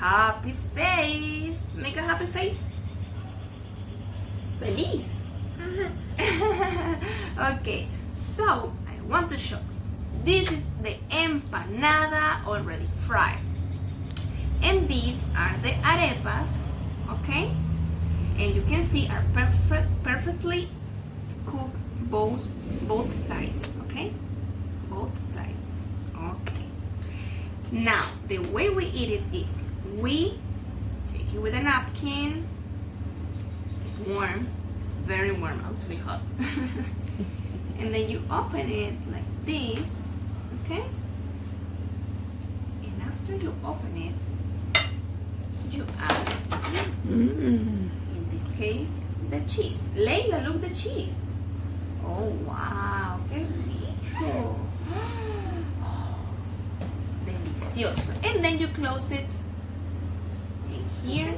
happy face. Make a happy face. Feliz. Okay, so I want to show. This is the empanada already fried. And these are the arepas, okay? And you can see are perfectly cooked both sides, okay? Both sides, okay. Now, the way we eat it is we take it with a napkin. It's warm. It's very warm, actually hot. And then you open it like this, okay? And after you open it, you add, in this case, the cheese. Leila, look the cheese. Oh, wow, qué rico. Delicioso. And then you close it. And here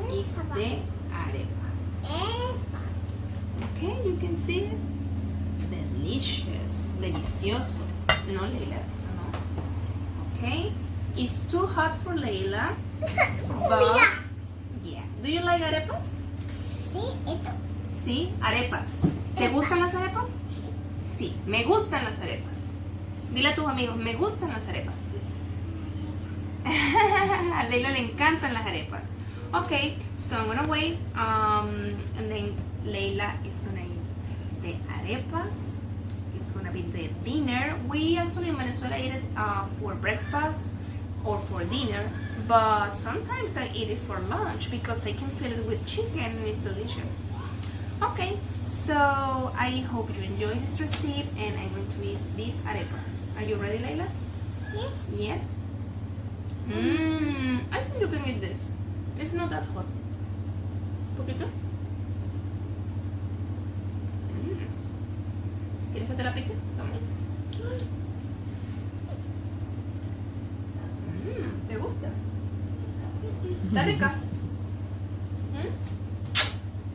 is the arepa. Okay, you can see it. Delicious. Delicioso. No, Leila, no. Okay. It's too hot for Leila. But, yeah. Do you like arepas? Sí, arepas. ¿Te gustan las arepas? Sí, me gustan las arepas. Dile a tus amigos, me gustan las arepas. A Leila le encantan las arepas. Okay, so I'm gonna wait, and then Leila is gonna eat the arepas. It's gonna be the dinner. We actually in Venezuela eat it for breakfast or for dinner, but sometimes I eat it for lunch because I can fill it with chicken and it's delicious. Okay, so I hope you enjoy this recipe and I'm going to eat this arepa. Are you ready, Leila? Yes. Yes? I think you can eat this. It's not that hot. ¿Poquito? ¿Quieres que te la pique? Toma. ¿Te gusta? ¿Está rica?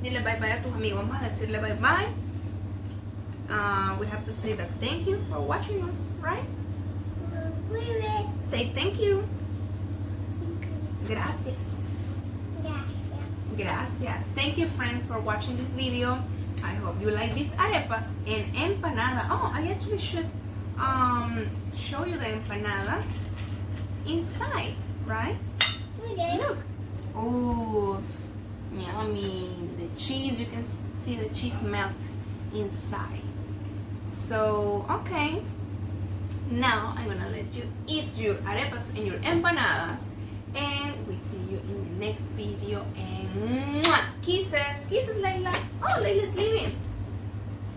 Dile bye bye a tus amigos. Vamos a decirle bye bye. We have to say that thank you for watching us, right? Say thank you. Gracias. Gracias. Thank you, friends, for watching this video. I hope you like these arepas and empanada. Oh, I actually should show you the empanada inside, right? Look. Ooh, yummy. The cheese, you can see the cheese melt inside. So, okay. Now, I'm gonna let you eat your arepas and your empanadas. And we see you in the next video. And ¡mua! Kisses. Kisses, Leila. Oh, Leila's leaving.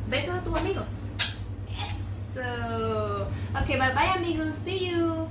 Besos a tus amigos. Eso. Okay, bye bye, amigos. See you.